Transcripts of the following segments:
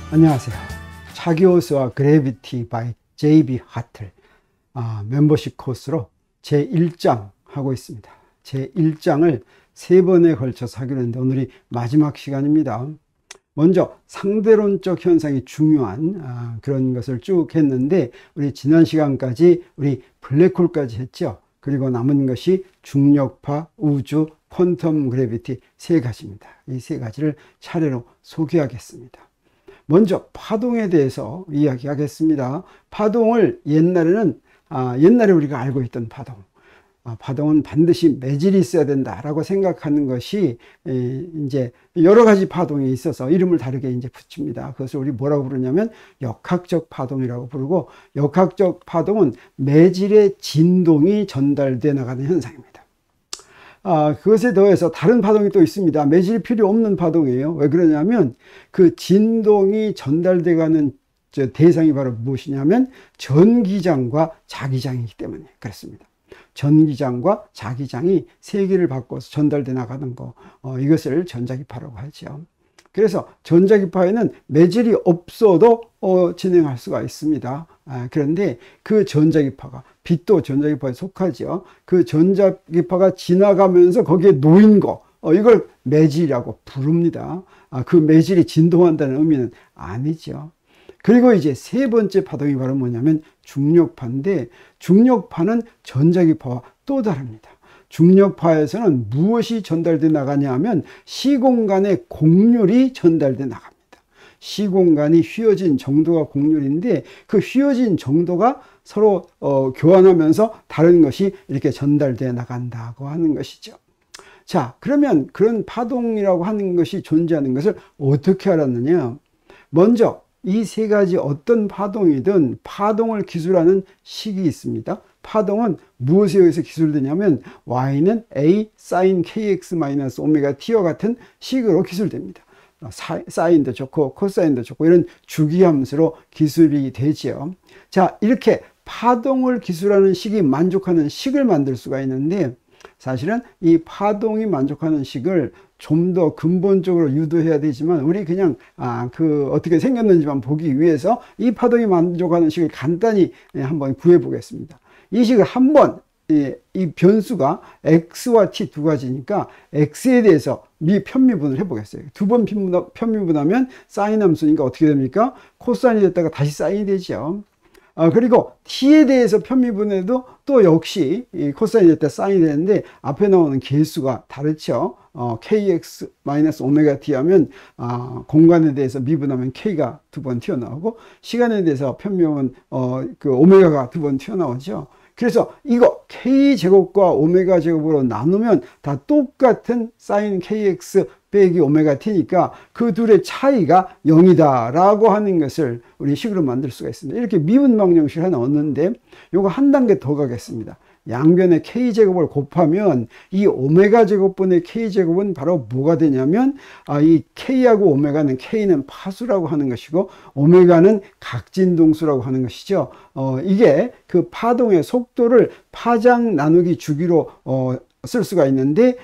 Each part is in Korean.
안녕하세요. 차기호스와 그래비티 바이 JB 하틀 멤버십 코스로 제1장 하고 있습니다. 제1장을 3번에 걸쳐서 하기로 했는데 오늘이 마지막 시간입니다. 먼저 상대론적 현상이 중요한 그런 것을 쭉 했는데 우리 지난 시간까지 우리 블랙홀까지 했죠. 그리고 남은 것이 중력파, 우주, 퀀텀 그래비티 3가지입니다. 이 3가지를 차례로 소개하겠습니다. 먼저 파동에 대해서 이야기하겠습니다. 파동을 옛날에 우리가 알고 있던 파동은 반드시 매질이 있어야 된다라고 생각하는 것이 이제 여러 가지 파동이 있어서 이름을 다르게 이제 붙입니다. 그것을 우리 뭐라고 부르냐면 역학적 파동이라고 부르고, 역학적 파동은 매질의 진동이 전달돼 나가는 현상입니다. 그것에 더해서 다른 파동이 또 있습니다. 매질이 필요 없는 파동이에요. 왜 그러냐면 그 진동이 전달돼 가는 대상이 바로 무엇이냐면 전기장과 자기장이기 때문에 그렇습니다. 전기장과 자기장이 세기를 바꿔서 전달돼 나가는 거, 이것을 전자기파라고 하죠. 그래서 전자기파에는 매질이 없어도 진행할 수가 있습니다. 그런데 그 전자기파가, 빛도 전자기파에 속하죠. 그 전자기파가 지나가면서 거기에 놓인 거, 이걸 매질이라고 부릅니다. 그 매질이 진동한다는 의미는 아니죠. 그리고 이제 3번째 파동이 바로 뭐냐면 중력파인데, 중력파는 전자기파와 또 다릅니다. 중력파에서는 무엇이 전달돼 나가냐 하면 시공간의 곡률이 전달돼 나갑니다. 시공간이 휘어진 정도가 곡률인데 그 휘어진 정도가 서로 교환하면서 다른 것이 이렇게 전달돼 나간다고 하는 것이죠. 자, 그러면 그런 파동이라고 하는 것이 존재하는 것을 어떻게 알았느냐? 먼저 이 3가지 어떤 파동이든 파동을 기술하는 식이 있습니다. 파동은 무엇에 의해서 기술되냐면 y는 a sin kx-오메가 t와 같은 식으로 기술됩니다. 사인도 좋고 코사인도 좋고 이런 주기함수로 기술이 되죠. 자, 이렇게 파동을 기술하는 식이 만족하는 식을 만들 수가 있는데, 사실은 이 파동이 만족하는 식을 좀 더 근본적으로 유도해야 되지만 우리 그냥 어떻게 생겼는지만 보기 위해서 이 파동이 만족하는 식을 간단히 한번 구해 보겠습니다. 이 식을 한번 이 변수가 x와 t 2가지니까 x에 대해서 편미분을 해보겠어요. 2번 편미분하면 사인 함수니까 어떻게 됩니까? 코사인이 됐다가 다시 사인이 되죠. 그리고 t에 대해서 편미분해도 또 역시 이 코사인이 됐다 사인이 되는데 앞에 나오는 개수가 다르죠. kx-오메가 t 하면 공간에 대해서 미분하면 k가 2번 튀어나오고, 시간에 대해서 편미분 그 오메가가 2번 튀어나오죠. 그래서 이거 k제곱과 오메가 제곱으로 나누면 다 똑같은 sin kx 빼기 오메가 t니까 그 둘의 차이가 0이다 라고 하는 것을 우리 식으로 만들 수가 있습니다. 이렇게 미분 방정식을 하나 얻는데 요거 한 단계 더 가겠습니다. 양변의 k제곱을 곱하면 이 오메가 제곱분의 k제곱은 바로 뭐가 되냐면 이 k하고 오메가는, k는 파수라고 하는 것이고 오메가는 각진동수라고 하는 것이죠. 이게 그 파동의 속도를 파장 나누기 주기로 쓸 수가 있는데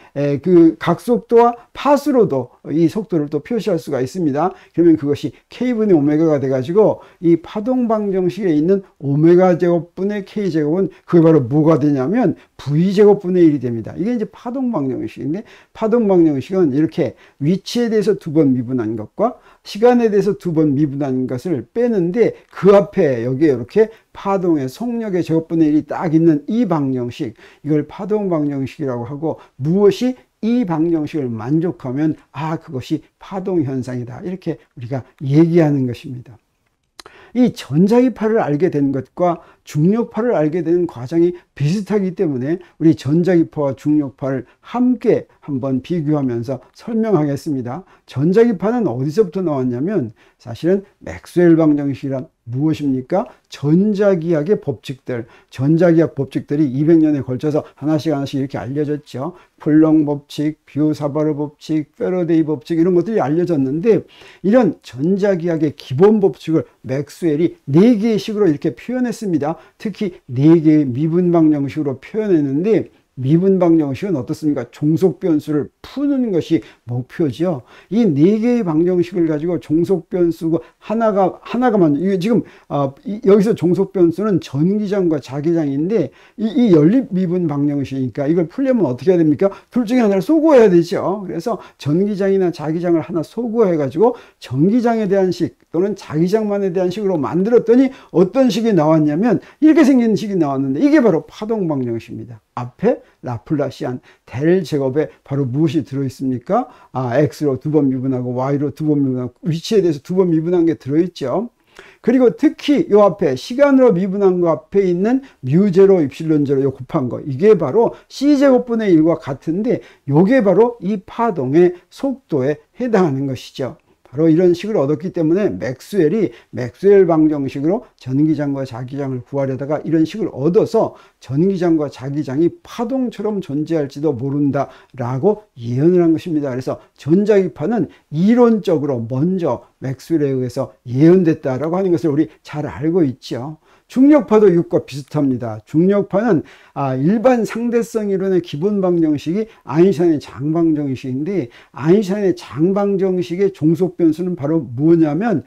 그 각속도와 파수로도 이 속도를 또 표시할 수가 있습니다. 그러면 그것이 k분의 오메가가 돼가지고 이 파동 방정식에 있는 오메가 제곱분의 k제곱은 그게 바로 뭐가 되냐면 v제곱분의 1이 됩니다. 이게 이제 파동 방정식인데, 파동 방정식은 이렇게 위치에 대해서 2번 미분한 것과 시간에 대해서 2번 미분한 것을 빼는데 그 앞에 여기에 이렇게 파동의 속력의 제곱분의 1이 딱 있는 이 방정식, 이걸 파동 방정식이라고 하고, 무엇이 이 방정식을 만족하면 그것이 파동 현상이다, 이렇게 우리가 얘기하는 것입니다. 이 전자기파를 알게 된 것과 중력파를 알게 되는 과정이 비슷하기 때문에 우리 전자기파와 중력파를 함께 한번 비교하면서 설명하겠습니다. 전자기파는 어디서부터 나왔냐면 사실은 맥스웰 방정식이란 무엇입니까? 전자기학의 법칙들, 전자기학 법칙들이 200년에 걸쳐서 하나씩 이렇게 알려졌죠. 쿨롱 법칙, 비오사바르 법칙, 패러데이 법칙, 이런 것들이 알려졌는데, 이런 전자기학의 기본 법칙을 맥스웰이 4개의 식으로 이렇게 표현했습니다. 특히 4개의 미분 방정식으로 표현했는데, 미분방 정식은 어떻습니까? 종속 변수를 푸는 것이 목표죠. 이 네 개의 방정식을 가지고 종속 변수가 하나가만, 이게 지금 여기서 종속 변수는 전기장과 자기장인데 이 연립 미분 방정식이니까 이걸 풀려면 어떻게 해야 됩니까? 둘 중에 하나를 소거해야 되죠. 그래서 전기장이나 자기장을 하나 소거해 가지고 전기장에 대한 식 또는 자기장만에 대한 식으로 만들었더니 어떤 식이 나왔냐면 이렇게 생긴 식이 나왔는데, 이게 바로 파동 방정식입니다. 앞에 라플라시안 델 제곱에 바로 무엇이 들어있습니까? x로 두 번 미분하고 y로 두 번 미분하고 위치에 대해서 두 번 미분한 게 들어있죠. 그리고 특히 요 앞에 시간으로 미분한 거 앞에 있는 뮤제로 입실론제로 요 곱한 거, 이게 바로 c제곱분의 1과 같은데 요게 바로 이 파동의 속도에 해당하는 것이죠. 바로 이런 식을 얻었기 때문에 맥스웰이 맥스웰 방정식으로 전기장과 자기장을 구하려다가 이런 식을 얻어서 전기장과 자기장이 파동처럼 존재할지도 모른다 라고 예언을 한 것입니다. 그래서 전자기파는 이론적으로 먼저 맥스웰에 의해서 예언됐다라고 하는 것을 우리 잘 알고 있죠. 중력파도 이것과 비슷합니다. 중력파는 일반 상대성 이론의 기본 방정식이 아인슈타인의 장방정식인데, 아인슈타인의 장방정식의 종속 변수는 바로 뭐냐면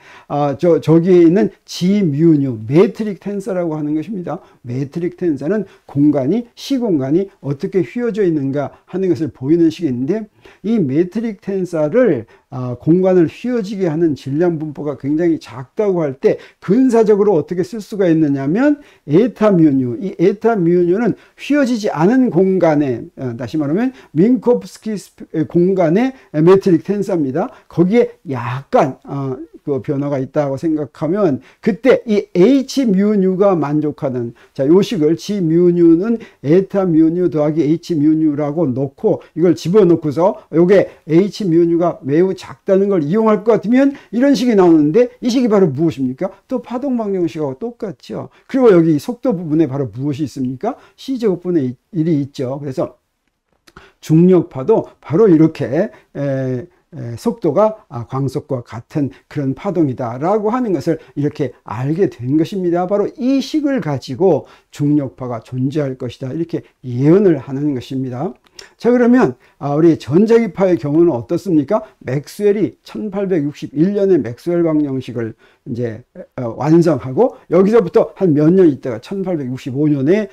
저기에 있는 G 뮤뉴 매트릭 텐서라고 하는 것입니다. 매트릭 텐서는 공간이 시공간이 어떻게 휘어져 있는가 하는 것을 보이는 식인데, 이 매트릭 텐서를 공간을 휘어지게 하는 질량 분포가 굉장히 작다고 할 때 근사적으로 어떻게 쓸 수가 있느냐면 에타 뮤뉴, 이 에타 뮤뉴는 휘어지지 않은 공간에, 다시 말하면 민코프스키 공간의 매트릭 텐서입니다. 거기에 약간 그 변화가 있다고 생각하면 그때 이 H 뮤뉴가 만족하는, 자, 요 식을 G 뮤뉴는 에타 뮤뉴 더하기 H 뮤뉴라고 놓고 이걸 집어넣고서 요게 H 뮤뉴가 매우 작다는 걸 이용할 것 같으면 이런 식이 나오는데, 이 식이 바로 무엇입니까? 또 파동 방정식하고 똑같죠. 그리고 여기 속도 부분에 바로 무엇이 있습니까? C제곱분의 1이 있죠. 그래서 중력파도 바로 이렇게 속도가 광속과 같은 그런 파동이다 라고 하는 것을 이렇게 알게 된 것입니다. 바로 이 식을 가지고 중력파가 존재할 것이다 이렇게 예언을 하는 것입니다. 자, 그러면 우리 전자기파의 경우는 어떻습니까? 맥스웰이 1861년에 맥스웰 방정식을 이제 완성하고 여기서부터 한 몇 년 있다가 1865년에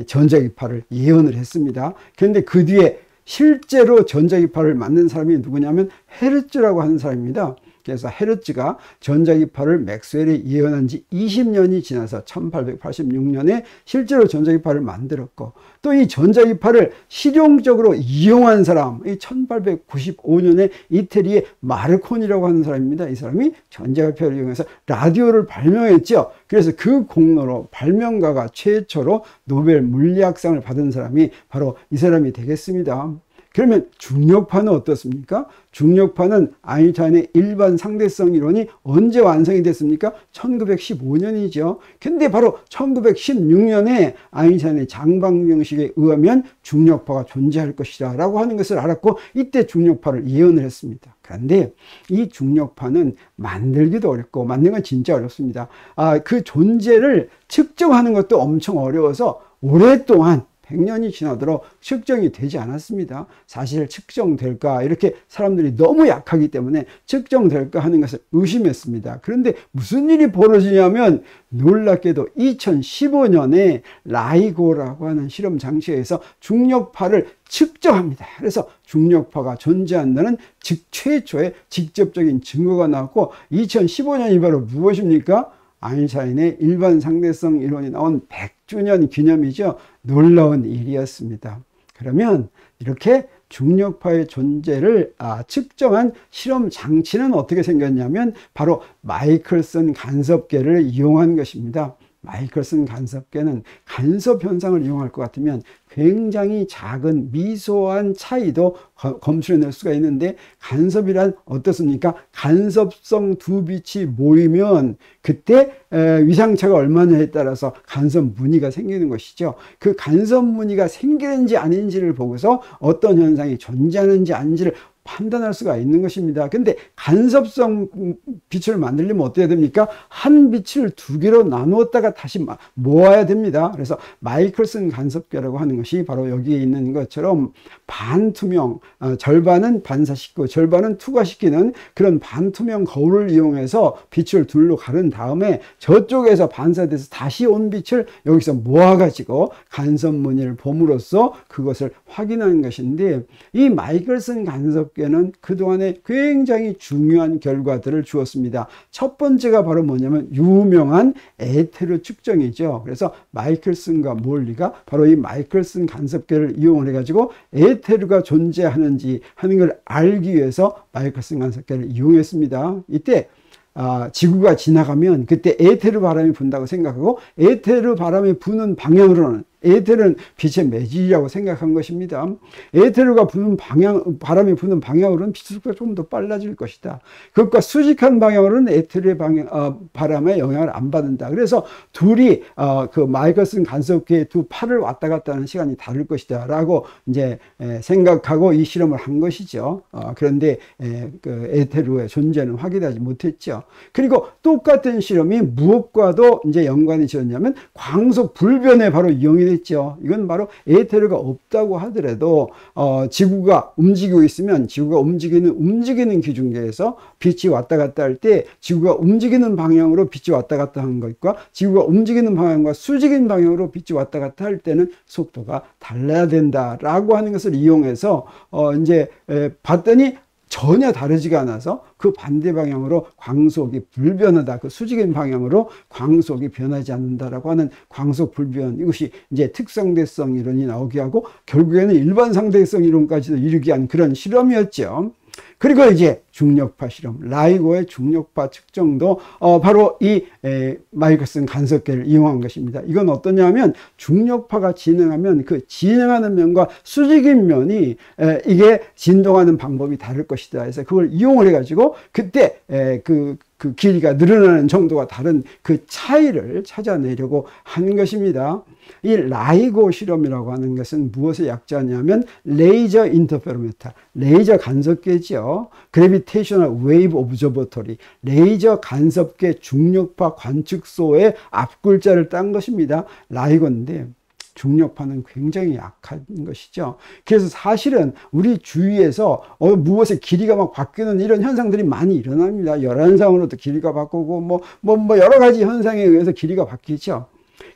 전자기파를 예언을 했습니다. 그런데 그 뒤에 실제로 전자기파를 만든 사람이 누구냐면 헤르츠라고 하는 사람입니다. 그래서 헤르츠가 전자기파를 맥스웰이 예언한 지 20년이 지나서 1886년에 실제로 전자기파를 만들었고, 또 이 전자기파를 실용적으로 이용한 사람, 이 1895년에 이태리의 마르코니라고 하는 사람입니다. 이 사람이 전자기파를 이용해서 라디오를 발명했죠. 그래서 그 공로로 발명가가 최초로 노벨 물리학상을 받은 사람이 바로 이 사람이 되겠습니다. 그러면 중력파는 어떻습니까? 중력파는 아인슈타인의 일반 상대성 이론이 언제 완성이 됐습니까? 1915년이죠. 근데 바로 1916년에 아인슈타인의 장방정식에 의하면 중력파가 존재할 것이다 라고 하는 것을 알았고, 이때 중력파를 예언을 했습니다. 그런데 이 중력파는 만들기도 어렵고 만드는 건 진짜 어렵습니다. 그 존재를 측정하는 것도 엄청 어려워서 오랫동안 100년이 지나도록 측정이 되지 않았습니다. 사실 측정될까, 이렇게 사람들이 너무 약하기 때문에 측정될까 하는 것을 의심했습니다. 그런데 무슨 일이 벌어지냐면 놀랍게도 2015년에 라이고라고 하는 실험 장치에서 중력파를 측정합니다. 그래서 중력파가 존재한다는 최초의 직접적인 증거가 나왔고, 2015년이 바로 무엇입니까? 아인슈타인의 일반 상대성 이론이 나온 100주년 기념이죠. 놀라운 일이었습니다. 그러면 이렇게 중력파의 존재를 측정한 실험 장치는 어떻게 생겼냐면 바로 마이클슨 간섭계를 이용한 것입니다. 마이클슨 간섭계는 간섭 현상을 이용할 것 같으면 굉장히 작은 미소한 차이도 검출해낼 수가 있는데, 간섭이란 어떻습니까? 간섭성 두 빛이 모이면 그때 위상차가 얼마냐에 따라서 간섭 무늬가 생기는 것이죠. 그 간섭 무늬가 생기는지 아닌지를 보고서 어떤 현상이 존재하는지 아닌지를 판단할 수가 있는 것입니다. 근데 간섭성 빛을 만들려면 어떻게 됩니까? 한 빛을 두 개로 나누었다가 다시 모아야 됩니다. 그래서 마이클슨 간섭계라고 하는 것이 바로 여기에 있는 것처럼 반투명, 절반은 반사시키고 절반은 투과시키는 그런 반투명 거울을 이용해서 빛을 둘로 가른 다음에 저쪽에서 반사돼서 다시 온 빛을 여기서 모아가지고 간섭 무늬를 봄으로써 그것을 확인하는 것인데, 이 마이클슨 간섭계는 그동안에 굉장히 중요한 결과들을 주었습니다. 첫 번째가 바로 뭐냐면 유명한 에테르 측정이죠. 그래서 마이클슨과 몰리가 바로 이 마이클슨 간섭계를 이용해 가지고 에테르가 존재하는지 하는 걸 알기 위해서 마이클슨 간섭계를 이용했습니다. 이때 지구가 지나가면 그때 에테르 바람이 분다고 생각하고, 에테르 바람이 부는 방향으로는, 에테르는 빛의 매질이라고 생각한 것입니다. 에테르가 부는 바람이 부는 방향으로는 빛 속도가 조금 더 빨라질 것이다. 그것과 수직한 방향으로는 에테르의 바람의 영향을 안 받는다. 그래서 둘이 그 마이클슨 간섭계의 두 팔을 왔다 갔다 하는 시간이 다를 것이다 라고 이제 생각하고 이 실험을 한 것이죠. 그런데 그 에테르의 존재는 확인하지 못했죠. 그리고 똑같은 실험이 무엇과도 이제 연관이 지었냐면 광속 불변에 바로 이용이 됐죠. 이건 바로 에테르가 없다고 하더라도 지구가 움직이고 있으면 지구가 움직이는 기준계에서 빛이 왔다 갔다 할 때 지구가 움직이는 방향으로 빛이 왔다 갔다 하는 것과 지구가 움직이는 방향과 수직인 방향으로 빛이 왔다 갔다 할 때는 속도가 달라야 된다라고 하는 것을 이용해서 이제 봤더니 전혀 다르지가 않아서 그 반대 방향으로 광속이 불변하다. 그 수직인 방향으로 광속이 변하지 않는다라고 하는 광속 불변. 이것이 이제 특상대성 이론이 나오게 하고 결국에는 일반 상대성 이론까지도 이르게 한 그런 실험이었죠. 그리고 이제 중력파 실험, 라이고의 중력파 측정도 바로 이 마이클슨 간섭계를 이용한 것입니다. 이건 어떠냐면 중력파가 진행하면 그 진행하는 면과 수직인 면이 이게 진동하는 방법이 다를 것이다 해서 그걸 이용을 해가지고 그때 그 길이가 늘어나는 정도가 다른 그 차이를 찾아내려고 하는 것입니다. 이 라이고 실험이라고 하는 것은 무엇의 약자냐면 레이저 인터페로메터, 레이저 간섭계죠. 그래비테이셔널 웨이브 오브저버터리, 레이저 간섭계 중력파 관측소의 앞글자를 딴 것입니다. 라이고인데 중력파는 굉장히 약한 것이죠. 그래서 사실은 우리 주위에서 무엇의 길이가 막 바뀌는 이런 현상들이 많이 일어납니다. 열한상으로도 길이가 바꾸고 뭐 여러 가지 현상에 의해서 길이가 바뀌죠.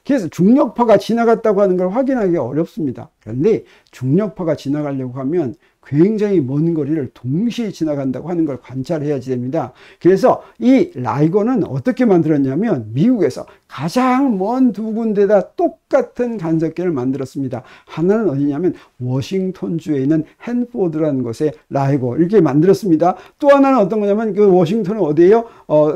그래서 중력파가 지나갔다고 하는 걸 확인하기 어렵습니다. 그런데 중력파가 지나가려고 하면 굉장히 먼 거리를 동시에 지나간다고 하는 걸 관찰해야지 됩니다. 그래서 이 라이고는 어떻게 만들었냐면 미국에서 가장 먼 두 군데다 똑같은 간섭계를 만들었습니다. 하나는 어디냐면 워싱턴주에 있는 핸포드라는 곳에 라이고 이렇게 만들었습니다. 또 하나는 어떤 거냐면 그 워싱턴은 어디예요?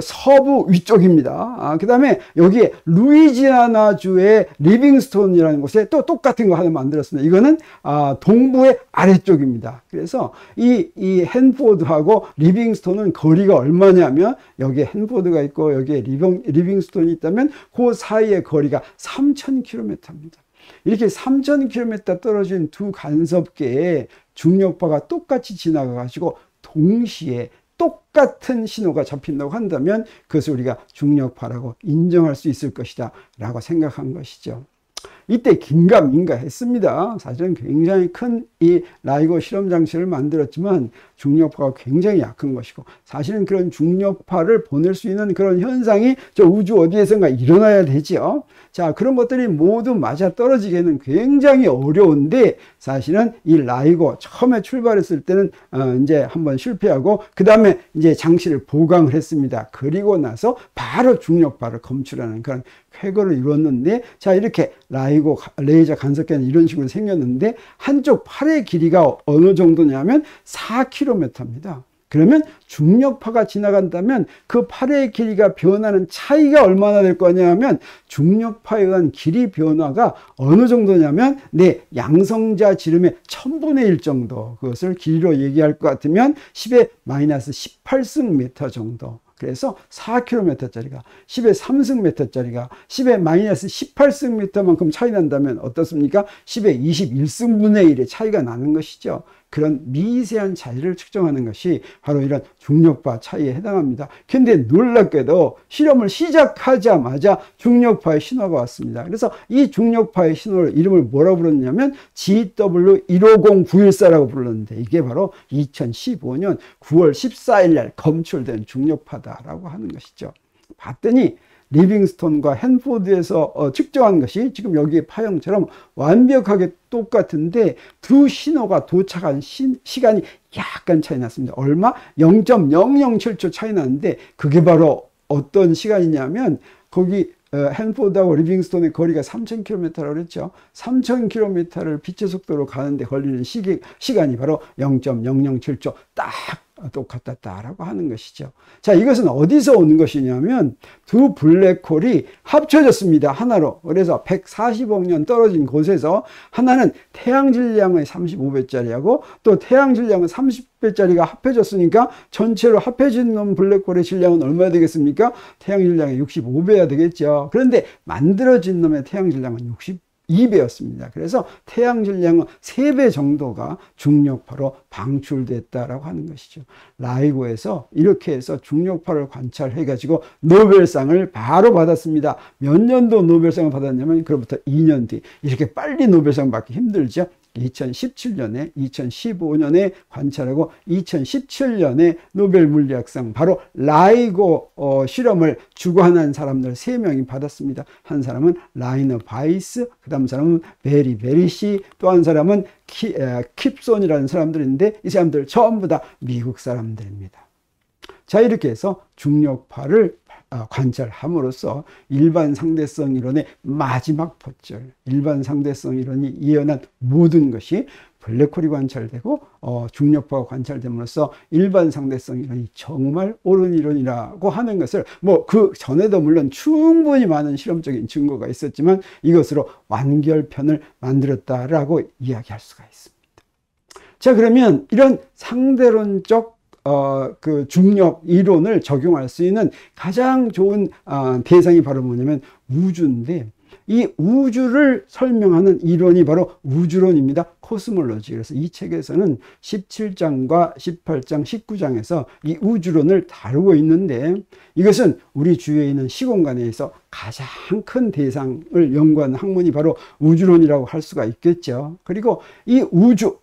서부 위쪽입니다. 그 다음에 여기에 루이지아나주의 리빙스톤이라는 곳에 또 똑같은 거 하나 만들었습니다. 이거는 동부의 아래쪽입니다. 그래서 이 핸포드하고 리빙스톤은 거리가 얼마냐면 여기에 핸포드가 있고 여기에 리빙스톤이 있다면 그 사이의 거리가 3000km입니다. 이렇게 3000km 떨어진 두 간섭계의 중력파가 똑같이 지나가 가지고 동시에 똑같은 신호가 잡힌다고 한다면 그것을 우리가 중력파라고 인정할 수 있을 것이다 라고 생각한 것이죠. 이때 긴가민가했습니다. 사실은 굉장히 큰 이 라이고 실험 장치를 만들었지만 중력파가 굉장히 약한 것이고, 사실은 그런 중력파를 보낼 수 있는 그런 현상이 저 우주 어디에선가 일어나야 되죠. 자, 그런 것들이 모두 맞아 떨어지기에는 굉장히 어려운데, 사실은 이 라이고 처음에 출발했을 때는 이제 한번 실패하고 그 다음에 이제 장치를 보강을 했습니다. 그리고 나서 바로 중력파를 검출하는 그런 쾌거를 이뤘는데, 자, 이렇게 라이고 레이저 간섭계는 이런 식으로 생겼는데 한쪽 팔의 길이가 어느 정도냐면 4km입니다. 그러면 중력파가 지나간다면 그 팔의 길이가 변하는 차이가 얼마나 될 거냐면 중력파에 의한 길이 변화가 어느 정도냐면 양성자 지름의 1000분의 1 정도, 그것을 길이로 얘기할 것 같으면 10의 마이너스 18승 정도. 그래서 4km짜리가 10의 3승짜리가 10의 마이너스 18승만큼 차이 난다면 어떻습니까? 10의 21승분의 1의 차이가 나는 것이죠. 그런 미세한 차이를 측정하는 것이 바로 이런 중력파 차이에 해당합니다. 근데 놀랍게도 실험을 시작하자마자 중력파의 신호가 왔습니다. 그래서 이 중력파의 신호를 이름을 뭐라고 불렀냐면 GW150914라고 불렀는데 이게 바로 2015년 9월 14일 날 검출된 중력파다라고 하는 것이죠. 봤더니 리빙스톤과 핸포드에서 측정한 것이 지금 여기에 파형처럼 완벽하게 똑같은데 두 신호가 도착한 시간이 약간 차이 났습니다. 얼마? 0.007초 차이 나는데 그게 바로 어떤 시간이냐면 거기 핸포드하고 리빙스톤의 거리가 3000km라고 그랬죠. 3000km를 빛의 속도로 가는데 걸리는 시간이 바로 0.007초 딱 똑같았다라고 하는 것이죠. 자, 이것은 어디서 오는 것이냐면 두 블랙홀이 합쳐졌습니다. 하나로. 그래서 140억 년 떨어진 곳에서 하나는 태양 질량의 35배짜리하고 또 태양 질량의 30배짜리가 합해졌으니까 전체로 합해진 놈 블랙홀의 질량은 얼마나 되겠습니까? 태양 질량의 65배야 되겠죠. 그런데 만들어진 놈의 태양 질량은 62배였습니다. 그래서 태양 질량은 3배 정도가 중력파로 방출됐다라고 하는 것이죠. 라이고에서 이렇게 해서 중력파를 관찰해 가지고 노벨상을 바로 받았습니다. 몇 년도 노벨상을 받았냐면 그로부터 2년 뒤. 이렇게 빨리 노벨상 받기 힘들죠. 2017년에 2015년에 관찰하고 2017년에 노벨 물리학상 바로 라이고 실험을 주관한 사람들 3명이 받았습니다. 한 사람은 라이너 바이스, 그 다음 사람은 베리 베리시, 또 한 사람은 킵손이라는 사람들인데 이 사람들 전부 다 미국 사람들입니다. 자, 이렇게 해서 중력파를 관찰함으로써 일반 상대성 이론의 마지막 포절, 일반 상대성 이론이 예언한 모든 것이 블랙홀이 관찰되고 중력파가 관찰됨으로써 일반 상대성 이론이 정말 옳은 이론이라고 하는 것을 뭐 그 전에도 물론 충분히 많은 실험적인 증거가 있었지만 이것으로 완결편을 만들었다라고 이야기할 수가 있습니다. 자, 그러면 이런 상대론적 그 중력 이론을 적용할 수 있는 가장 좋은 대상이 바로 뭐냐면 우주인데 이 우주를 설명하는 이론이 바로 우주론입니다. 코스몰로지. 그래서 이 책에서는 17장과 18장, 19장에서 이 우주론을 다루고 있는데 이것은 우리 주위에 있는 시공간에서 가장 큰 대상을 연구하는 학문이 바로 우주론이라고 할 수가 있겠죠. 그리고 이 우주,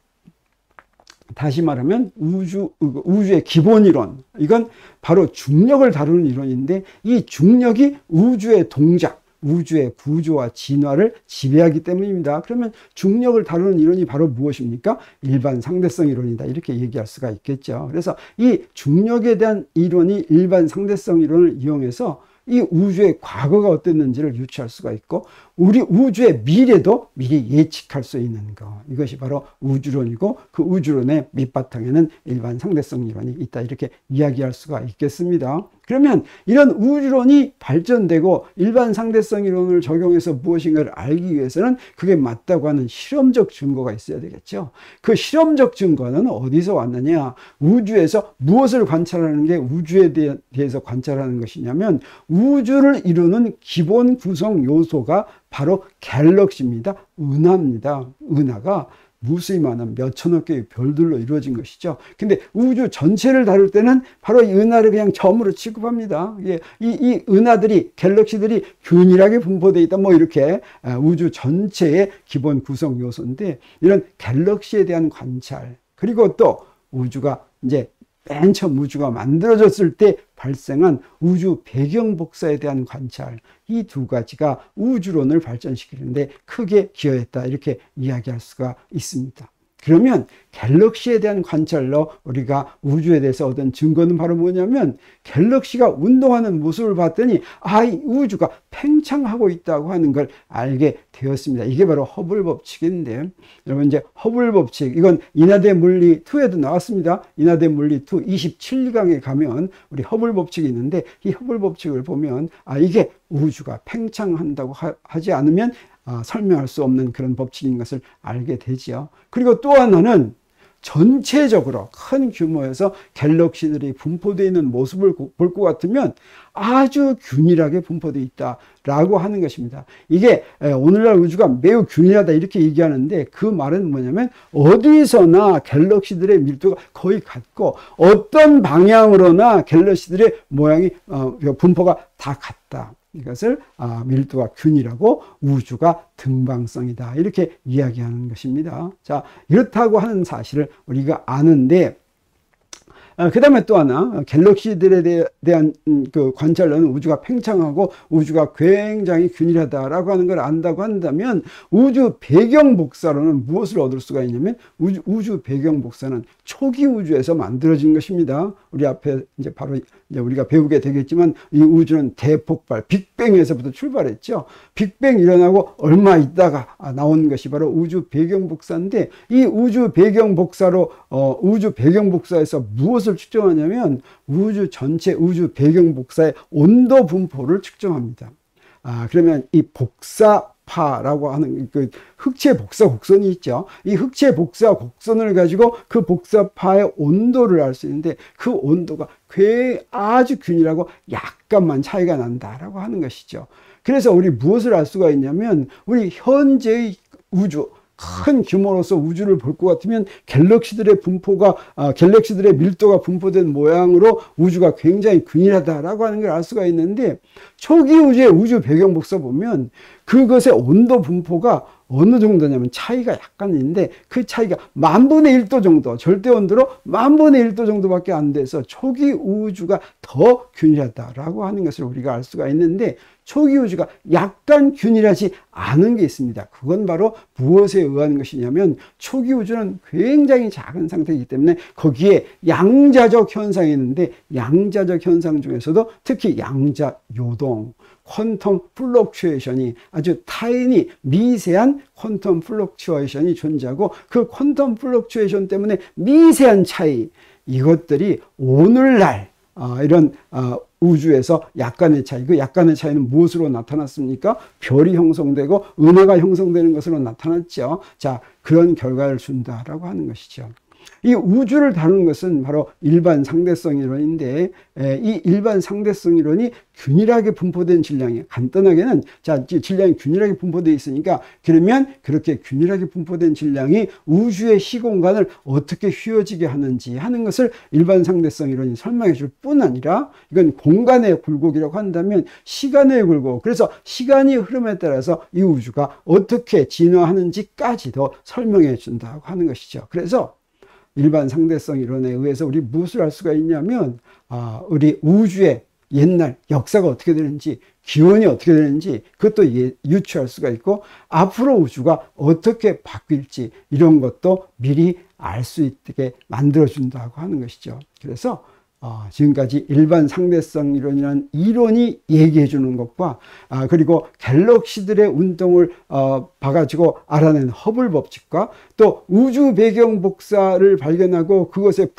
다시 말하면 우주의 기본 이론, 이건 바로 중력을 다루는 이론인데 이 중력이 우주의 동작, 우주의 구조와 진화를 지배하기 때문입니다. 그러면 중력을 다루는 이론이 바로 무엇입니까? 일반 상대성 이론이다, 이렇게 얘기할 수가 있겠죠. 그래서 이 중력에 대한 이론이 일반 상대성 이론을 이용해서 이 우주의 과거가 어땠는지를 유추할 수가 있고 우리 우주의 미래도 미리 예측할 수 있는 것, 이것이 바로 우주론이고 그 우주론의 밑바탕에는 일반 상대성 이론이 있다, 이렇게 이야기할 수가 있겠습니다. 그러면 이런 우주론이 발전되고 일반 상대성 이론을 적용해서 무엇인가를 알기 위해서는 그게 맞다고 하는 실험적 증거가 있어야 되겠죠. 그 실험적 증거는 어디서 왔느냐? 우주에서 무엇을 관찰하는 게 우주에 대해서 관찰하는 것이냐면 우주를 이루는 기본 구성 요소가 바로 갤럭시입니다. 은하입니다. 은하가 무수히많은 몇천억 개의 별들로 이루어진 것이죠. 근데 우주 전체를 다룰 때는 바로 이 은하를 그냥 점으로 취급합니다. 이 은하들이, 갤럭시들이 균일하게 분포되어 있다, 뭐 이렇게 우주 전체의 기본 구성 요소인데 이런 갤럭시에 대한 관찰, 그리고 또 우주가 이제 맨 처음 우주가 만들어졌을 때 발생한 우주 배경 복사에 대한 관찰, 이 두 가지가 우주론을 발전시키는데 크게 기여했다, 이렇게 이야기할 수가 있습니다. 그러면 갤럭시에 대한 관찰로 우리가 우주에 대해서 얻은 증거는 바로 뭐냐면 갤럭시가 운동하는 모습을 봤더니 이 우주가 팽창하고 있다고 하는 걸 알게 되었습니다. 이게 바로 허블 법칙인데, 여러분 이제 허블 법칙, 이건 인하대 물리 2에도 나왔습니다. 인하대 물리 2 27강에 가면 우리 허블 법칙이 있는데 이 허블 법칙을 보면 이게 우주가 팽창한다고 하지 않으면 설명할 수 없는 그런 법칙인 것을 알게 되지요. 그리고 또 하나는 전체적으로 큰 규모에서 갤럭시들이 분포되어 있는 모습을 볼 것 같으면 아주 균일하게 분포되어 있다라고 하는 것입니다. 이게 오늘날 우주가 매우 균일하다 이렇게 얘기하는데 그 말은 뭐냐면 어디서나 갤럭시들의 밀도가 거의 같고 어떤 방향으로나 갤럭시들의 모양이 분포가 다 같다. 이것을 밀도가 균일하고 우주가 등방성이다 이렇게 이야기하는 것입니다. 자, 이렇다고 하는 사실을 우리가 아는데 그 다음에 또 하나 갤럭시들에 대한 그 관찰로는 우주가 팽창하고 우주가 굉장히 균일하다라고 하는 걸 안다고 한다면 우주 배경 복사로는 무엇을 얻을 수가 있냐면 우주 배경 복사는 초기 우주에서 만들어진 것입니다. 우리 앞에 이제 바로 이제 우리가 배우게 되겠지만 이 우주는 대폭발 빅뱅에서부터 출발했죠. 빅뱅 일어나고 얼마 있다가 나온 것이 바로 우주 배경 복사인데 이 우주 배경 복사로 우주 배경 복사에서 무엇을 측정하냐면 우주 전체 우주 배경 복사의 온도 분포를 측정합니다. 그러면 이 복사파라고 하는 그 흑체 복사 곡선이 있죠. 이 흑체 복사 곡선을 가지고 그 복사파의 온도를 알 수 있는데 그 온도가 아주 균일하고 약간만 차이가 난다라고 하는 것이죠. 그래서 우리 무엇을 알 수가 있냐면 우리 현재의 우주 큰 규모로서 우주를 볼 것 같으면 갤럭시들의 밀도가 분포된 모양으로 우주가 굉장히 균일하다라고 하는 걸 알 수가 있는데 초기 우주의 우주 배경 복사 보면 그것의 온도 분포가 어느 정도냐면 차이가 약간 있는데 그 차이가 10,000분의 1도 정도, 절대 온도로 10,000분의 1도 정도밖에 안 돼서 초기 우주가 더 균일하다라고 하는 것을 우리가 알 수가 있는데 초기 우주가 약간 균일하지 않은 게 있습니다. 그건 바로 무엇에 의한 것이냐면 초기 우주는 굉장히 작은 상태이기 때문에 거기에 양자적 현상이 있는데 양자적 현상 중에서도 특히 양자 요동, 퀀텀 플럭추에이션이 아주 타인이 미세한 퀀텀 플럭추에이션이 존재하고 그 퀀텀 플럭추에이션 때문에 미세한 차이 이것들이 오늘날 이런 우주에서 약간의 차이, 그 약간의 차이는 무엇으로 나타났습니까? 별이 형성되고 은하가 형성되는 것으로 나타났죠. 자, 그런 결과를 준다라고 하는 것이죠. 이 우주를 다루는 것은 바로 일반 상대성 이론인데 이 일반 상대성 이론이 균일하게 분포된 질량이 간단하게는 자 질량이 균일하게 분포되어 있으니까 그러면 그렇게 균일하게 분포된 질량이 우주의 시공간을 어떻게 휘어지게 하는지 하는 것을 일반 상대성 이론이 설명해 줄 뿐 아니라 이건 공간의 굴곡이라고 한다면 시간의 굴곡 그래서 시간이 흐름에 따라서 이 우주가 어떻게 진화하는지까지도 설명해 준다고 하는 것이죠. 그래서 일반 상대성 이론에 의해서 우리 무엇을 알 수가 있냐면 우리 우주의 옛날 역사가 어떻게 되는지 기원이 어떻게 되는지 그것도 유추할 수가 있고 앞으로 우주가 어떻게 바뀔지 이런 것도 미리 알 수 있게 만들어준다고 하는 것이죠. 그래서 지금까지 일반 상대성 이론이라는 이론이 얘기해 주는 것과 그리고 갤럭시들의 운동을 봐가지고 알아낸 허블 법칙과 또 우주 배경 복사를 발견하고 그것의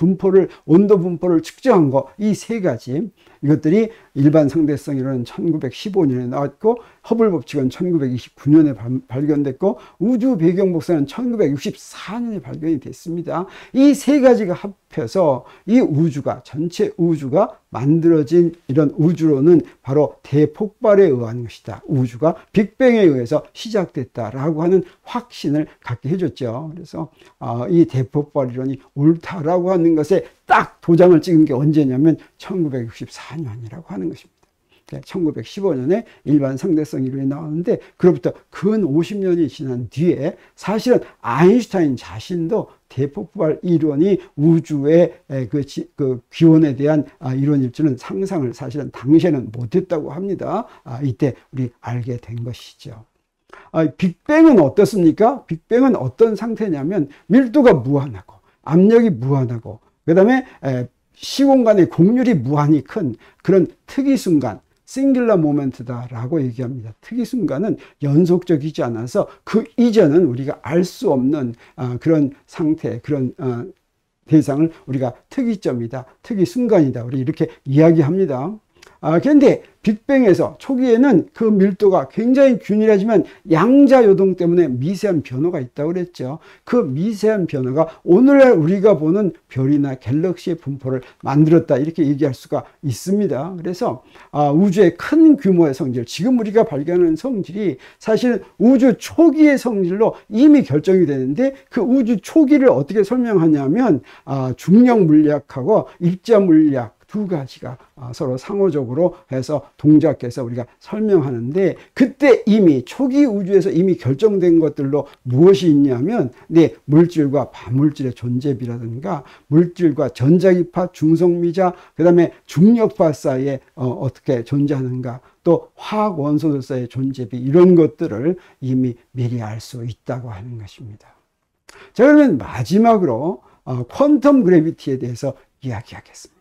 온도 분포를 측정한 것 이 세 가지 이것들이 일반 상대성 이론은 1915년에 나왔고 허블 법칙은 1929년에 발견됐고 우주 배경 복사는 1964년에 발견이 됐습니다. 이 세 가지가 합해서 이 우주가 전체 우주가 만들어진 이런 우주론은 바로 대폭발에 의한 것이다. 우주가 빅뱅에 의해서 시작됐다라고 하는 확신을 갖게 해줬죠. 그래서 이 대폭발 이론이 옳다라고 하는 것에 딱 도장을 찍은 게 언제냐면 1964년이라고 하는 것입니다. 1915년에 일반 상대성 이론이 나왔는데 그로부터 근 50년이 지난 뒤에 사실은 아인슈타인 자신도 대폭발 이론이 우주의 그 기원에 대한 이론일 줄은 상상을 사실은 당시에는 못했다고 합니다. 이때 우리 알게 된 것이죠. 빅뱅은 어떻습니까? 빅뱅은 어떤 상태냐면 밀도가 무한하고 압력이 무한하고 그 다음에 시공간의 곡률이 무한히 큰 그런 특이 순간 싱귤러 모멘트다라고 얘기합니다. 특이 순간은 연속적이지 않아서 그 이전은 우리가 알 수 없는 그런 상태, 그런 대상을 우리가 특이점이다, 특이 순간이다. 우리 이렇게 이야기합니다. 그런데 빅뱅에서 초기에는 그 밀도가 굉장히 균일하지만 양자 요동 때문에 미세한 변화가 있다고 그랬죠. 그 미세한 변화가 오늘날 우리가 보는 별이나 갤럭시의 분포를 만들었다 이렇게 얘기할 수가 있습니다. 그래서 우주의 큰 규모의 성질, 지금 우리가 발견하는 성질이 사실은 우주 초기의 성질로 이미 결정이 되는데 그 우주 초기를 어떻게 설명하냐면 중력 물리학하고 입자 물리학 두 가지가 서로 상호적으로 해서 동작해서 우리가 설명하는데, 그때 이미 초기 우주에서 이미 결정된 것들로 무엇이 있냐면 물질과 반물질의 존재비라든가 물질과 전자기파, 중성미자, 그 다음에 중력파 사이에 어떻게 존재하는가, 또 화학 원소들 사이의 존재비, 이런 것들을 이미 미리 알 수 있다고 하는 것입니다. 자, 그러면 마지막으로 퀀텀 그래비티에 대해서 이야기하겠습니다.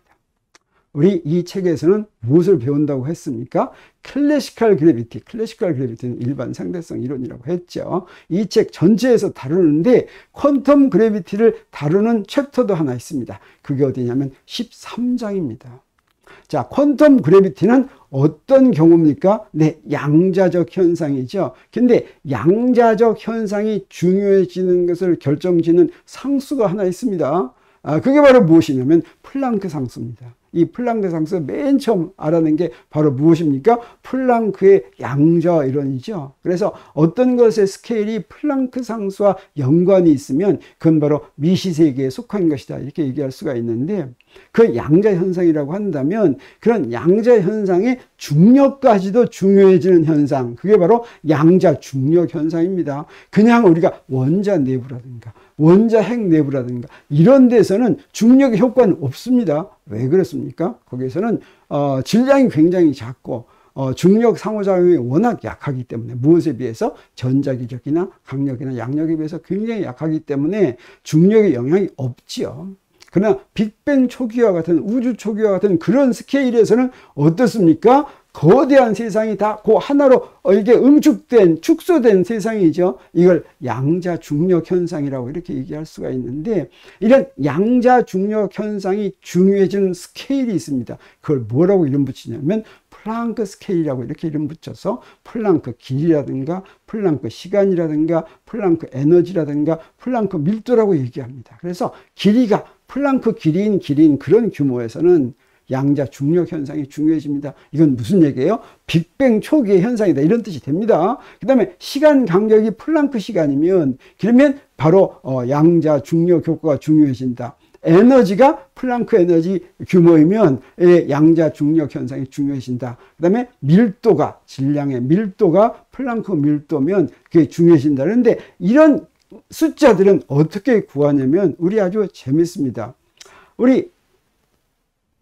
우리 이 책에서는 무엇을 배운다고 했습니까? 클래시컬 그래비티, 클래시컬 그래비티는 일반 상대성 이론이라고 했죠. 이 책 전체에서 다루는데 퀀텀 그래비티를 다루는 챕터도 하나 있습니다. 그게 어디냐면 13장입니다. 자, 퀀텀 그래비티는 어떤 경우입니까? 양자적 현상이죠. 근데 양자적 현상이 중요해지는 것을 결정짓는 상수가 하나 있습니다. 그게 바로 무엇이냐면 플랑크 상수입니다. 이 플랑크 상수 맨 처음 알아낸 게 바로 무엇입니까? 플랑크의 양자 이론이죠. 그래서 어떤 것의 스케일이 플랑크 상수와 연관이 있으면 그건 바로 미시세계에 속한 것이다 이렇게 얘기할 수가 있는데, 그 양자 현상이라고 한다면 그런 양자 현상의 중력까지도 중요해지는 현상, 그게 바로 양자 중력 현상입니다. 그냥 우리가 원자 내부라든가 원자 핵 내부라든가 이런 데서는 중력의 효과는 없습니다. 왜 그렇습니까? 거기에서는 질량이 굉장히 작고 중력 상호작용이 워낙 약하기 때문에, 무엇에 비해서? 전자기력이나 강력이나 양력에 비해서 굉장히 약하기 때문에 중력의 영향이 없지요. 그러나 빅뱅 초기와 같은, 우주 초기와 같은 그런 스케일에서는 어떻습니까? 거대한 세상이 다 그 하나로 이게 응축된, 축소된 세상이죠. 이걸 양자 중력 현상이라고 이렇게 얘기할 수가 있는데, 이런 양자 중력 현상이 중요해지는 스케일이 있습니다. 그걸 뭐라고 이름 붙이냐면 플랑크 스케일이라고 이렇게 이름 붙여서 플랑크 길이라든가 플랑크 시간이라든가 플랑크 에너지라든가 플랑크 밀도라고 얘기합니다. 그래서 길이가 플랑크 길이인 그런 규모에서는 양자 중력 현상이 중요해집니다. 이건 무슨 얘기예요? 빅뱅 초기의 현상이다 이런 뜻이 됩니다. 그 다음에 시간 간격이 플랑크 시간이면, 그러면 바로 양자 중력 효과가 중요해진다. 에너지가 플랑크 에너지 규모이면 양자 중력 현상이 중요해진다. 그 다음에 밀도가, 질량의 밀도가 플랑크 밀도면 그게 중요해진다. 그런데 이런 숫자들은 어떻게 구하냐면 우리 아주 재밌습니다. 우리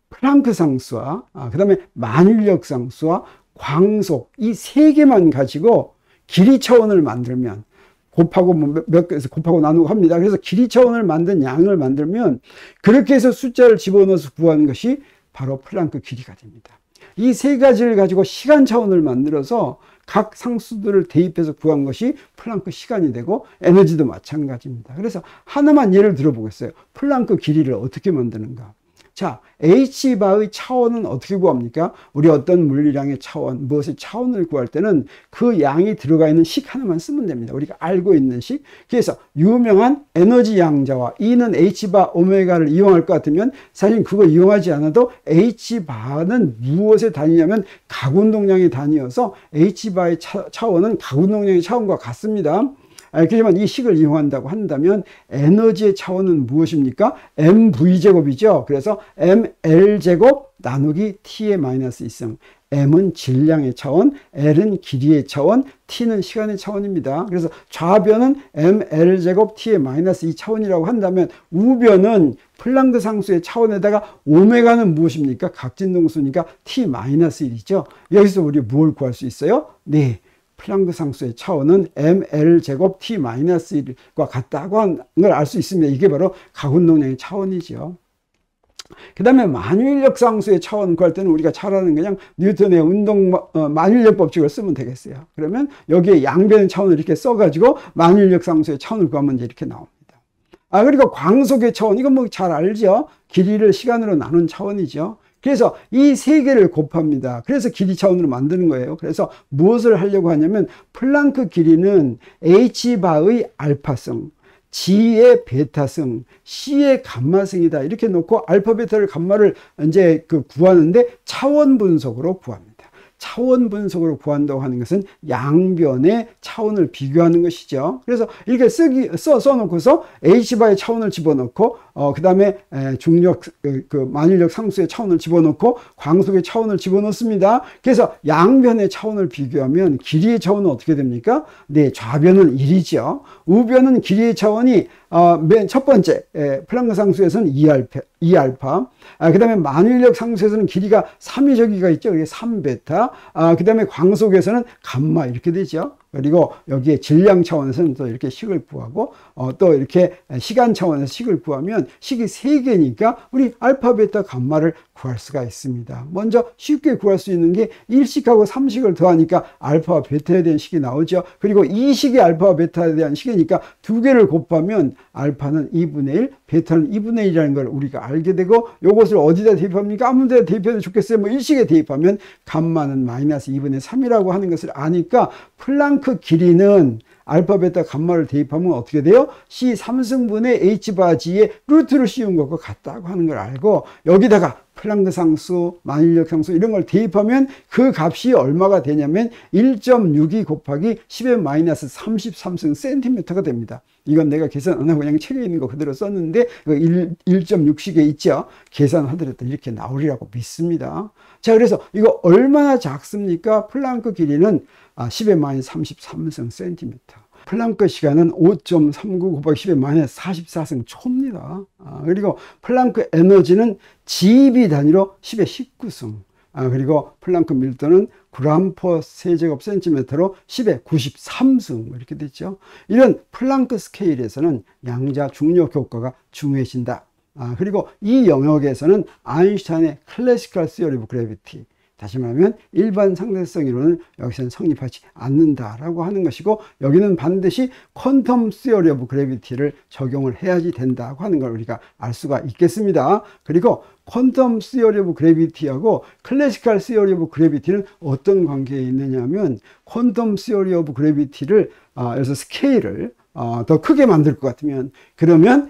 플랑크 상수와 그 다음에 만율력 상수와 광속, 이 세 개만 가지고 길이 차원을 만들면, 곱하고 몇 개에서 곱하고 나누고 합니다. 그래서 길이 차원을 만든 양을 만들면 그렇게 해서 숫자를 집어넣어서 구하는 것이 바로 플랑크 길이가 됩니다. 이 세 가지를 가지고 시간 차원을 만들어서 각 상수들을 대입해서 구한 것이 플랑크 시간이 되고, 에너지도 마찬가지입니다. 그래서 하나만 예를 들어보겠어요. 플랑크 길이를 어떻게 만드는가? 자, h바의 차원은 어떻게 구합니까? 우리 어떤 물리량의 차원, 무엇의 차원을 구할 때는 그 양이 들어가 있는 식 하나만 쓰면 됩니다. 우리가 알고 있는 식. 그래서 유명한 에너지 양자와 E는 h바 오메가를 이용할 것 같으면 사실 그거 이용하지 않아도 h바는 무엇의 단위냐면 각운동량의 단위여서 h바의 차원은 각운동량의 차원과 같습니다. 그렇지만 이 식을 이용한다고 한다면 에너지의 차원은 무엇입니까? mv제곱이죠. 그래서 ml제곱 나누기 t의 마이너스 2승. m은 질량의 차원, l은 길이의 차원, t는 시간의 차원입니다. 그래서 좌변은 ml제곱 t의 마이너스 2 차원이라고 한다면 우변은 플랑크 상수의 차원에다가 오메가는 무엇입니까? 각진동수니까 t 마이너스 1이죠. 여기서 우리 뭘 구할 수 있어요? 플랑크 상수의 차원은 ml제곱 t-1과 같다고 하는 걸 알 수 있습니다. 이게 바로 각운동량의 차원이죠. 그 다음에 만유인력 상수의 차원 구할 때는 우리가 잘 아는 그냥 뉴턴의 만유인력 법칙을 쓰면 되겠어요. 그러면 여기에 양변의 차원을 이렇게 써가지고 만유인력 상수의 차원을 구하면 이제 이렇게 나옵니다. 그리고 광속의 차원, 이건 뭐 잘 알죠? 길이를 시간으로 나눈 차원이죠. 그래서 이 세 개를 곱합니다. 그래서 길이 차원으로 만드는 거예요. 그래서 무엇을 하려고 하냐면 플랑크 길이는 h바의 알파성, g의 베타성, c의 감마성이다. 이렇게 놓고 알파, 베타를 감마를 이제 구하는데 차원 분석으로 구합니다. 차원 분석으로 구한다고 하는 것은 양변의 차원을 비교하는 것이죠. 그래서 이렇게 써놓고서 h바의 차원을 집어넣고 그 다음에 중력, 만일력 상수의 차원을 집어넣고 광속의 차원을 집어넣습니다. 그래서 양변의 차원을 비교하면 길이의 차원은 어떻게 됩니까? 네, 좌변은 1이죠. 우변은 길이의 차원이 맨 첫 번째 플랑크 상수에서는 2알파, 그 다음에 만일력 상수에서는 길이가 3이 저기가 있죠. 그게 3베타, 그 다음에 광속에서는 감마 이렇게 되죠. 그리고 여기에 질량 차원에서는 또 이렇게 식을 구하고 또 이렇게 시간 차원에서 식을 구하면 식이 3개니까 우리 알파, 베타, 감마를 구할 수가 있습니다. 먼저 쉽게 구할 수 있는 게 1식하고 3식을 더하니까 알파와 베타에 대한 식이 나오죠. 그리고 2식이 알파와 베타에 대한 식이니까 두 개를 곱하면 알파는 2분의 1, 베타는 2분의 1이라는 걸 우리가 알게 되고, 요것을 어디다 대입합니까? 아무 데다 대입해도 좋겠어요. 뭐 1식에 대입하면 감마는 마이너스 2분의 3이라고 하는 것을 아니까 플랑크 길이는 알파, 베타, 감마를 대입하면 어떻게 돼요? C 3승분의 H바 G의 루트를 씌운 것과 같다고 하는 걸 알고, 여기다가 플랑크 상수, 만일력 상수 이런 걸 대입하면 그 값이 얼마가 되냐면 1.62 곱하기 10의 마이너스 33승 센티미터가 됩니다. 이건 내가 계산 안 하고 그냥 책에 있는 거 그대로 썼는데 1.6식에 있죠. 계산하더라도 이렇게 나오리라고 믿습니다. 자, 그래서 이거 얼마나 작습니까? 플랑크 길이는 10의 마이너스 33승 센티미터. 플랑크 시간은 5.39 곱하기 10의 마이너스 44승 초입니다. 그리고 플랑크 에너지는 GeV 단위로 10의 19승. 그리고 플랑크 밀도는 그램/세 세제곱 센티미터로 10의 93승 이렇게 됐죠. 이런 플랑크 스케일에서는 양자 중력 효과가 중요해진다. 그리고 이 영역에서는 아인슈타인의 클래시컬 시어리 오브 그래비티, 다시 말하면 일반 상대성 이론은 여기서는 성립하지 않는다라고 하는 것이고, 여기는 반드시 퀀텀 시어리 오브 그래비티를 적용을 해야지 된다고 하는 걸 우리가 알 수가 있겠습니다. 그리고 퀀텀 시어리 오브 그래비티하고 클래시컬 시어리 오브 그래비티는 어떤 관계에 있느냐면, 퀀텀 시어리 오브 그래비티를 그래서 스케일을 더 크게 만들 것 같으면, 그러면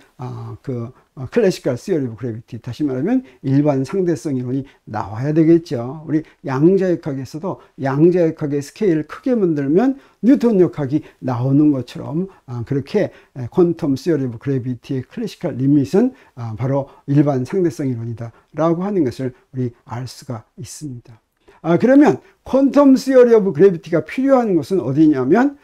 클래시컬 시어리 오브 그래비티, 다시 말하면 일반 상대성 이론이 나와야 되겠죠. 우리 양자역학에서도 양자역학의 스케일을 크게 만들면 뉴턴 역학이 나오는 것처럼 그렇게 퀀텀 시어리 오브 그래비티의 클래시컬 리밋은 바로 일반 상대성 이론이다 라고 하는 것을 우리 알 수가 있습니다. 그러면 퀀텀 시어리 오브 그래비티가 필요한 것은 어디냐면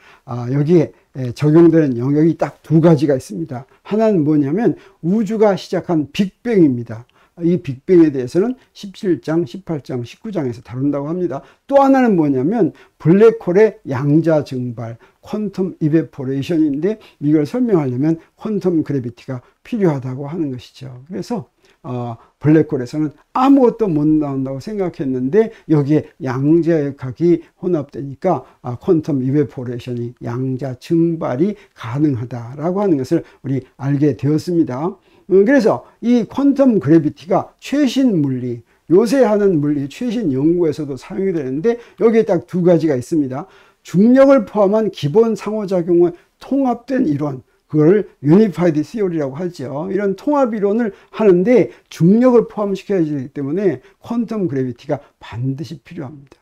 여기에 적용되는 영역이 딱 두 가지가 있습니다. 하나는 뭐냐면 우주가 시작한 빅뱅입니다. 이 빅뱅에 대해서는 17장, 18장, 19장에서 다룬다고 합니다. 또 하나는 뭐냐면 블랙홀의 양자 증발, 퀀텀 이베포레이션인데, 이걸 설명하려면 퀀텀 그래비티가 필요하다고 하는 것이죠. 그래서 블랙홀에서는 아무것도 못 나온다고 생각했는데 여기에 양자역학이 혼합되니까 퀀텀 이베포레이션이, 양자 증발이 가능하다라고 하는 것을 우리 알게 되었습니다. 그래서 이 퀀텀 그래비티가 최신 물리, 요새 하는 물리 최신 연구에서도 사용이 되는데, 여기에 딱 두 가지가 있습니다. 중력을 포함한 기본 상호작용의 통합된 이론, 그걸 유니파이드 시어리라고 하죠. 이런 통합 이론을 하는데 중력을 포함시켜야 되기 때문에 퀀텀 그래비티가 반드시 필요합니다.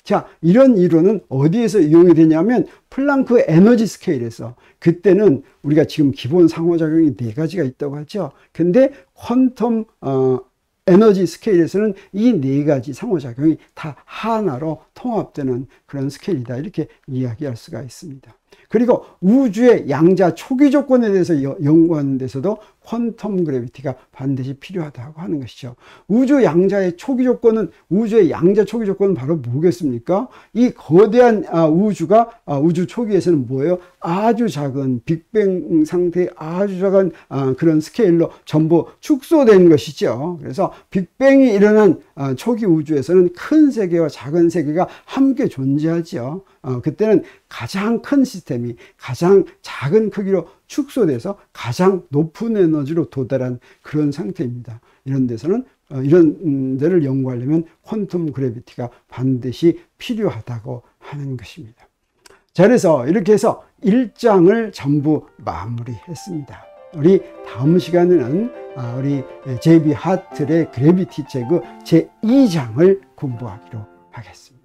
자, 이런 이론은 어디에서 이용이 되냐면 플랑크 에너지 스케일에서. 그때는 우리가 지금 기본 상호작용이 4가지가 있다고 하죠. 근데 퀀텀 에너지 스케일에서는 이 4가지 상호작용이 다 하나로 통합되는 그런 스케일이다, 이렇게 이야기할 수가 있습니다. 그리고 우주의 양자 초기 조건에 대해서 연구하는 데서도 퀀텀 그래비티가 반드시 필요하다고 하는 것이죠. 우주 양자의 초기 조건은, 우주의 양자 초기 조건은 바로 뭐겠습니까? 이 거대한 우주가 우주 초기에서는 뭐예요? 아주 작은 빅뱅 상태의 아주 작은 그런 스케일로 전부 축소된 것이죠. 그래서 빅뱅이 일어난 초기 우주에서는 큰 세계와 작은 세계가 함께 존재하죠. 그때는 가장 큰 시스템이 가장 작은 크기로 축소돼서 가장 높은 에너지로 도달한 그런 상태입니다. 이런 데서는 이런 데를 연구하려면 퀀텀 그래비티가 반드시 필요하다고 하는 것입니다. 자, 그래서 이렇게 해서 1장을 전부 마무리했습니다. 우리 다음 시간에는 우리 J.B. 하틀의 그래비티 책의 제2장을 공부하기로 하겠습니다.